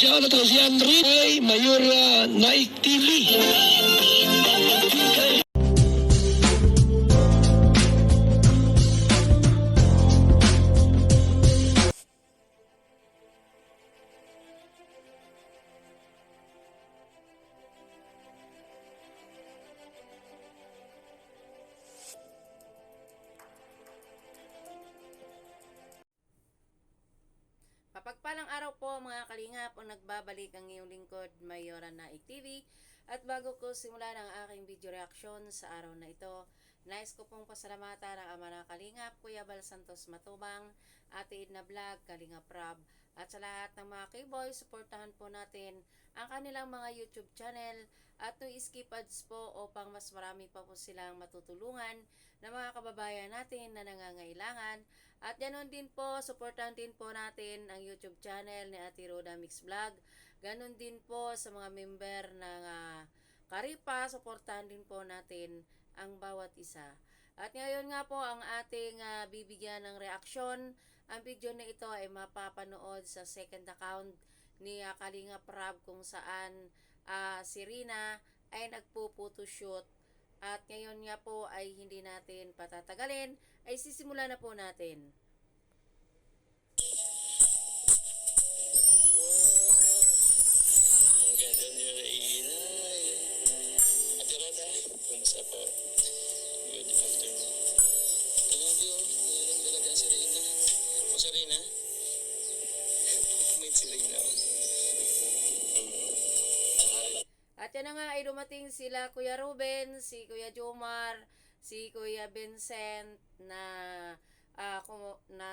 siya na si Andre ay Mayor Naik TV. Mapagpalang araw po mga kalingap, ang nagbabalik ang iyong lingkod, Mayora Naik TV. At bago ko simulan ang aking video reaction sa araw na ito, nais ko pong pasalamatan ang ama ng kalingap, Kuya Bal Santos Matubang, Ate Edna Vlog, Kalingap Rab, at sa lahat ng mga K-Boy, suportahan po natin ang kanilang mga YouTube channel at no skip ads po upang mas marami pa po silang matutulungan ng mga kababayan natin na nangangailangan. At ganoon din po, supportan din po natin ang YouTube channel ni Ate Roda Mix Vlog. Ganon din po sa mga member ng Karipa, supportan din po natin ang bawat isa. At ngayon nga po ang ating bibigyan ng reaksyon. Ang video na ito ay mapapanood sa second account ni Kalingap Rab kung saan si Rina ay nagpo-photoshoot. At ngayon nga po ay hindi natin patatagalin, ay sisimula na po natin. Ang ganda ni Rina. Ate Roda, kumusta po? Good afternoon. Grabe oh, nilang dalaga si Rina. O si Rina? May si Rina. At yan na nga ay dumating sila Kuya Ruben, si Kuya Jomar, si Kuya Vincent na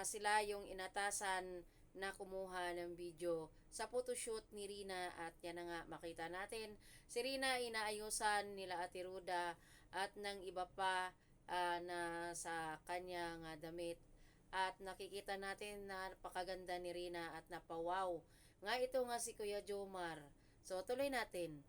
sila yung inatasan na kumuha ng video sa photoshoot ni Rina. At yan na nga makita natin si Rina inaayusan nila Ate Ruda at ng iba pa na sa kanyang damit. At nakikita natin na napakaganda ni Rina at napawaw nga ito nga si Kuya Jomar. So tuloy natin.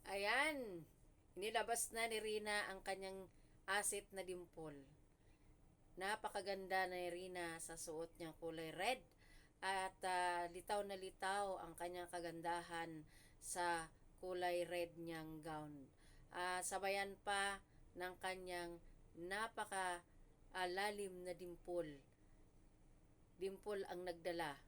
Ayan, nilabas na ni Rina ang kanyang asset na dimple. Napakaganda na ni Rina sa suot niyang kulay red. At litaw na litaw ang kanyang kagandahan sa kulay red niyang gown. Sabayan pa ng kanyang napaka-lalim na dimple. Dimple ang nagdala.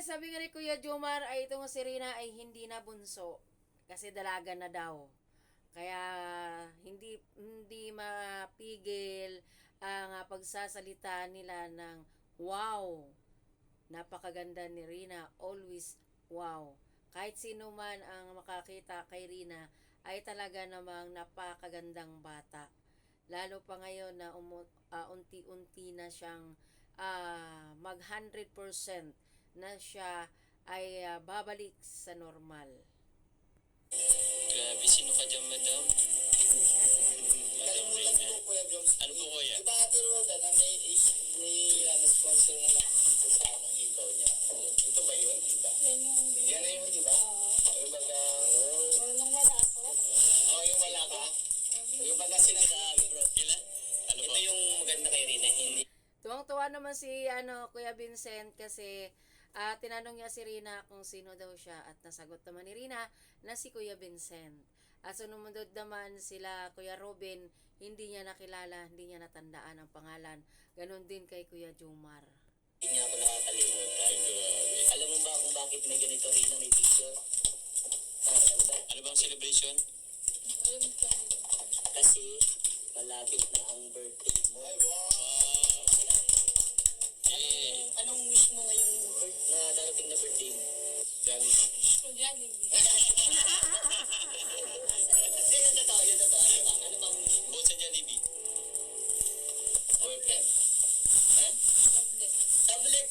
Sabi nga ni Kuya Jomar ay itong si Rina ay hindi na bunso kasi dalaga na daw. Kaya hindi mapigil ang pagsasalita nila ng wow. Napakaganda ni Rina, always wow. Kahit sino man ang makakita kay Rina ay talaga namang napakagandang bata. Lalo pa ngayon na unti-unti na siyang mag 100% na siya ay babalik sa normal. Grabe, sino ka dyan, madam? Madam Rina. Ano po, kuya? Diba Ate Roda na may sponsor na nakikita sa anong ikaw niya? Ito ba yun, diba? Yan na yun, diba? Yung baga... Nung wala ako? Yung wala ka? Yung baga sinasabi, bro. Kailan? Ano po? Ito yung maganda kay Rina, hindi... Tuwang-tuwa naman si Kuya Vincent kasi tinanong niya si Rina kung sino daw siya at nasagot naman ni Rina na si Kuya Vincent. At sumunod naman sila Kuya Robin, hindi niya nakilala, hindi niya natandaan ang pangalan. Ganon din kay Kuya Jomar. Hindi niya ako nakakalimutan. Alam mo ba kung bakit may ganito rin na may picture? Alam mo ba? Ano bang celebration? Kasi malapit na ang birthday mo. Ay, wow! Anong wish mo ngayong na darating na birthday mo? Jollibee. Yun totoo. Ano bang wish mo? Bukod sa Jollibee. Boyfriend. Ha? Tablet.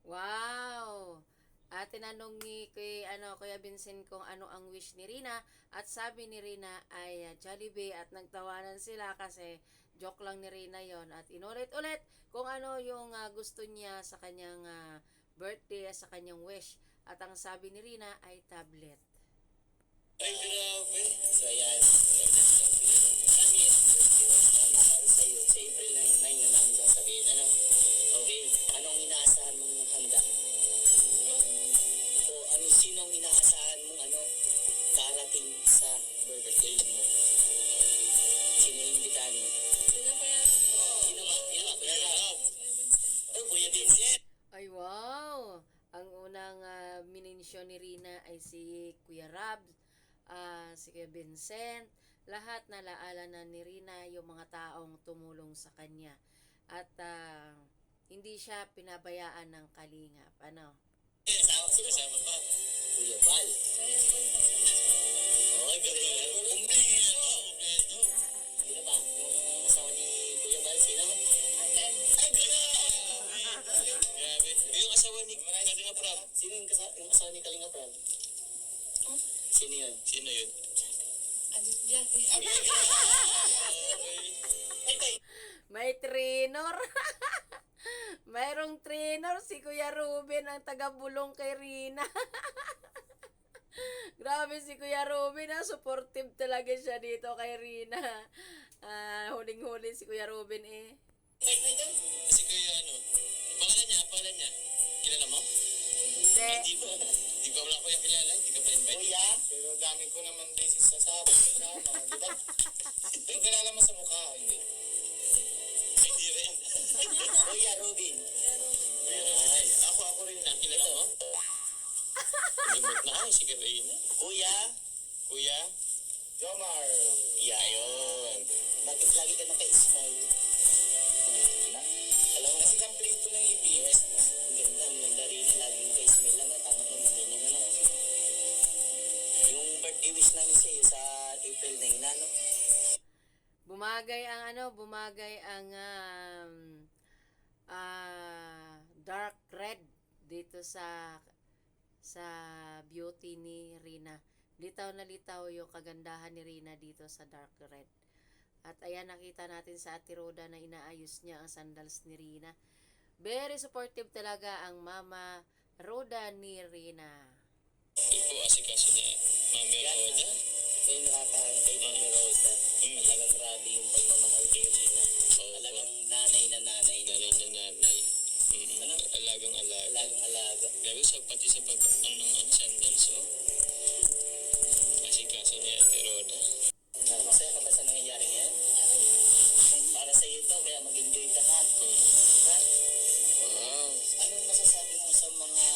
Wow! At tinanong ni Kuya Vincent kung ano ang wish ni Rina at sabi ni Rina ay Jollibee at nagtawanan sila kasi joke lang ni Rina yon at inulit-ulit kung ano yung gusto niya sa kanyang birthday, sa kanyang wish. At ang sabi ni Rina ay tablet. Ay, grabe. So, yan. Kami ang birthday wish namin para sa'yo. Sa April 9 na namin sasabihin. Ano? Okay. Anong inaasahan mong handa? O sinong inaasahan mong darating sa birthday mo? Sino yung imbitahan mo? Sino ba? Kuya Rob. Oh, Kuya Vincent. Ay wow! Ang unang minensyon ni Rina ay si Kuya Rab, si Kuya Vincent. Lahat na laala na ni Rina yung mga taong tumulong sa kanya. At hindi siya pinabayaan ng kalingap. Ano? Kasama pa. Kuya Val. Oh, galing. Kumpleto. Sino ba? Yung asawa ni Kuya Val, sino? Ay, Grabe. Yung asawa ni Kalinga Prab. sino yung asawa ni Kalinga Prab? Sino yun? Sino yun? May trainer. Mayroong trainer si Kuya Ruben ang taga-bulong kay Rina. Grabe si Kuya Ruben, supportive talaga siya dito kay Rina. Huling-huli si Kuya Ruben eh. Kasi kuya pangalan niya? Kilala mo? Hindi. Hindi ko wala kuya kilala. Hindi ka pa invite. Kuya? Pero dami ko naman beses sa sabi. Di ba? Pero kilala mo sa mukha, hindi? Hindi rin. Kuya Robin. Ay, ako rin na. Kilala mo? Limot na ako, si Karina. Kuya? Jomar. Yun. Bakit lagi ka naka-smile? Alam mo, kasi complete ko ng ibig. Ang ganda rin. Laging naka-smile lang. Tama ko ng ganyan. Yung birthday wish namin sa iyo sa April 9 na, no? Bumagay ang dark red dito sa beauty ni Rina. Litaw na litaw yung kagandahan ni Rina dito sa dark red. At ayan, nakita natin sa Ate Roda na inaayos niya ang sandals ni Rina. Very supportive talaga ang Mama Roda ni Rina. Ito po, asikaso niya. Mami Roda. May nakakahan kay Mami Roda. Talagang grabe yung pagmamahal kay Rina. Talagang nanay na nanay. Nanay na nanay. Alagang alaga. Talagang alaga. Grabe, pati sa ng sandals, asikaso niya, Ate Roda. Masaya ka ba sa nangyayari ngayon? Para sa iyo ito, kaya mag-enjoy ka ha. Ha? Wow. Anong masasabi mo sa mga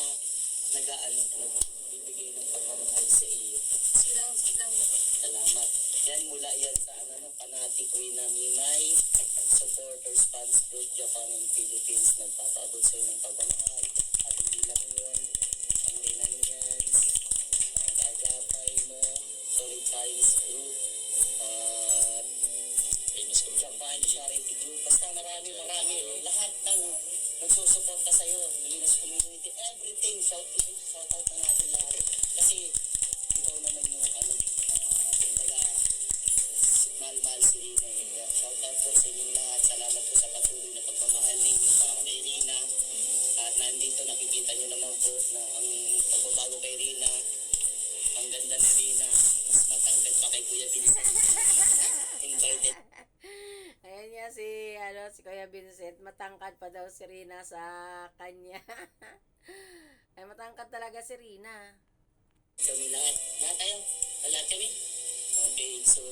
nagbibigay ng pagmamahal sa iyo? Salamat. Yan, mula yan sa fanatic Rina Mimay, supporters, fans, group, Japan and Philippines, nagpapaabot sa iyo ng pagmamahal. At hindi lang yun, ang Rina yan, agapay mo, solid times group, Famous kami. Japan Charity Group, basta marami. Lahat ng nagsusuporta sa iyo, Linas Community, everything, shout out na natin lahat. Kasi ikaw naman yung kumbaga, mahal si Rina eh. Kaya shout out po sa inyong lahat. Salamat po sa patuloy na pagmamahal ninyo para kay Rina. At nandito nakikita nyo naman po na ang pagbabago kay Rina, ang ganda ni Rina, mas matangkad pa kay Kuya Vincent. Invited. Ayan niya si Kuya Vincent, matangkad pa daw si Rina sa kanya. Ay, matangkad talaga si Rina. Kami lahat. Lahat tayo. Lahat kami. Okay, so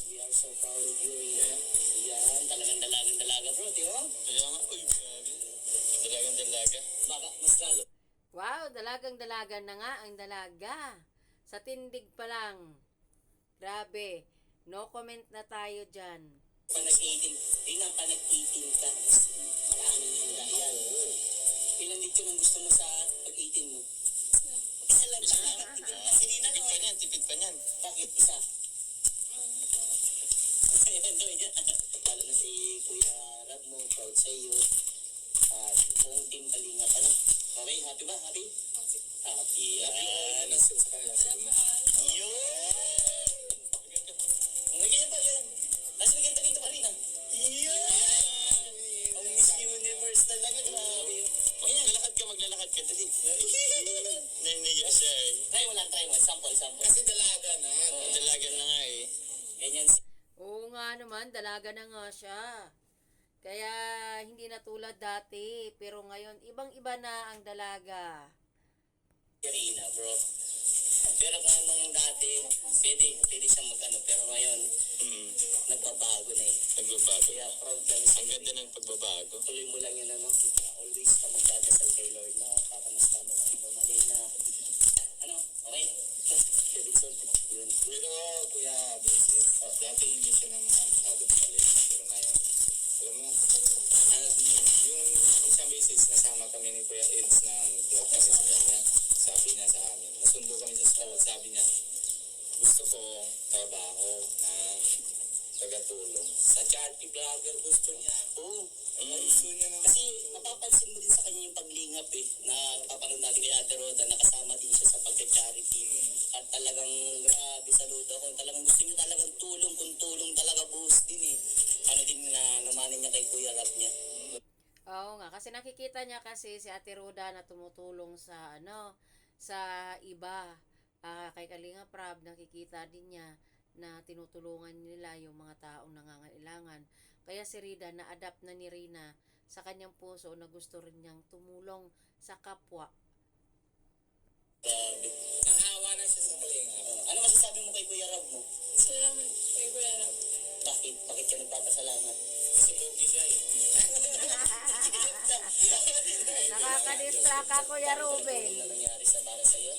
we are so proud of you, Rina. Yan, talagang dalagang-dalaga bro, di ba? Kaya nga, uy, grabe. Dalagang-dalaga. Baka mas lalo. Wow, dalagang-dalaga na nga ang dalaga. Sa tindig pa lang. Grabe. No comment na tayo dyan. Panag-18, Rina, panag-18 ka. Maraming handa yan. Ilan dito nang gusto mo sa pag-18 mo? Isa lang ba? Si Rina, Tipid no? pa niyan, tipid pa niyan. Bakit isa? Lalo na si Kuya Rab mo, proud sa iyo. At buong team Kalinga pa na. Okay, happy ba? Happy? Happy. Yan. Yun! May ganyan pa yan. Nasa may ganda dito pa rin ah. Yan! Ang Miss Universe talaga, grabe. Maglalakad ka, dali. Naniya siya eh. Try mo lang. Sample. Kasi dalaga na. Dalaga na nga eh. Ganyan Oo nga naman, dalaga na nga siya. Kaya hindi na tulad dati. Pero ngayon, ibang-iba na ang dalaga. si Rina, bro. Pero kung nung dati, pwede siyang mag-ano. Pero ngayon, nagbabago na eh. Nagbabago. Kaya proud lang Ang sa'yo. ganda ng pagbabago. Tuloy mo lang yun, ano. Always ka magdadasal kay Lord na kakamusta mo kang gumaling na. Ano, okay? Davidson, yun. Pero, Kuya Vincent, dati hindi siya naman masyadong palit. Pero ngayon, alam mo, yung isang beses, nasama kami ni Kuya Eds ng vlog kami sa kanya. Sabi niya sa amin, nasundo kami sa school, sabi niya, gusto ko trabaho na tagatulong. Sa charity vlogger gusto niya. Oo. Gusto niya naman. Kasi mapapansin mo din sa kanya yung paglingap eh, na napapanood natin kay Ate Roda, nakasama din siya sa pagka-charity. At talagang grabe, saludo ako. Talagang gusto niya talagang tulong, kung tulong talaga buhos din eh. Ano din na namanin niya kay Kuya Rap niya. Oo nga, kasi nakikita niya kasi si Ate Roda na tumutulong sa sa iba. Kay Kalinga Prab, nakikita din niya na tinutulungan nila yung mga taong nangangailangan. Kaya si Rida, na-adapt na ni Rina sa kanyang puso na gusto rin niyang tumulong sa kapwa. Grabe. Nahawa na siya sa Kalinga. Ano masasabi mo kay Kuya Rap mo? Salamat kay Kuya Rab. Bakit? Bakit ka nagpapasalamat? Kasi pogi siya eh. Nakaka-distract ka, Kuya Ruben. Ano nangyari sa para sa'yo?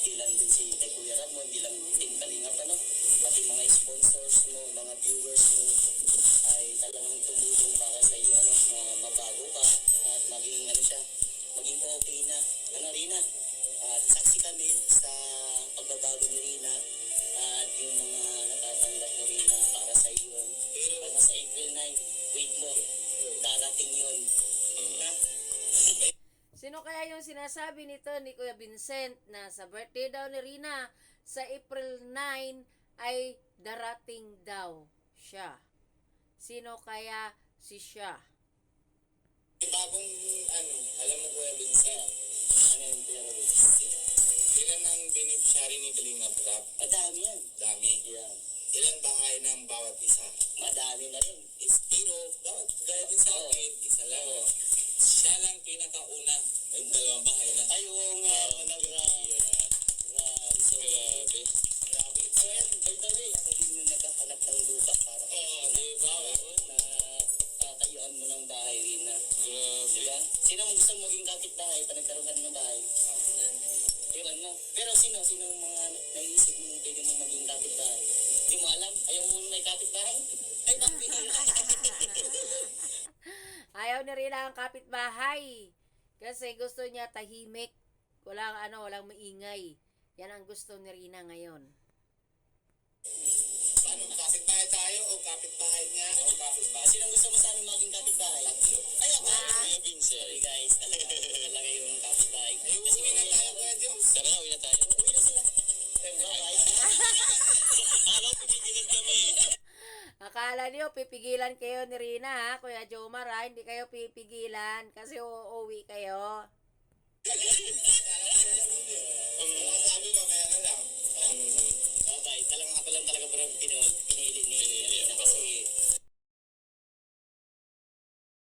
Di lang din si kay Kuya Rap mo, di lang din Kalingap, ano? Pati mga sponsors mo, mga viewers mo, ay talagang tumulong para sa iyo, ano, mabago ka at maging, ano siya, maging okay na. Ano, Rina? At saksi kami sa pagbabago ni Rina at yung mga natatanggap mo, Rina, para sa iyo. Pero sa April 9, wait mo, darating yun. Ha? Sino kaya yung sinasabi nito ni Kuya Vincent na sa birthday daw ni Rina sa April 9 ay darating daw siya? Sino kaya si siya? May bagong, alam mo Kuya Vincent, Ano yung Kuya Rap? ilan ang beneficiary ni Kalinga Prab? Madami yan. Dami. Yan. Ilan bahay ng bawat isa? Madami na rin. Pero, bawat gaya din sa akin, isa lang. Siya lang pinakauna. May dalawang bahay na. Ay, oo nga. Grabe. Grabe. So, yan, by the way, ako din yung nagkakalap ng lupa para Oo, di ba? na tatayuan mo ng bahay rin na. Grabe. Diba? Sino mo gusto maging kapitbahay pa nagkaroon ka ng bahay? Iwan mo. Pero sino mga naisip mo pwede mo maging kapitbahay? Hindi mo alam? Ayaw mo may kapitbahay? Ay, bakit? Ayaw ni Rina ang kapitbahay. Kasi gusto niya tahimik. Walang maingay. Yan ang gusto ni Rina ngayon. Paano? Kapit-bahay tayo o kapit-bahay niya o kapit-bahay? Sino gusto mo sa amin maging kapitbahay? Ay, ako. Kuya Vincent. Sorry guys, talaga yung kapitbahay. Ay, uwi na tayo Kuya Jones. Tara na, uwi na tayo. Uwi na sila. Bye-bye. Alam ko, pipigilan kami. Akala niyo pipigilan kayo ni Rina ha, Kuya Jomar ha? Hindi kayo pipigilan kasi uuwi kayo. Sabi mo, may ano lang. Bye-bye. Talagang ako lang talaga parang Pinoy.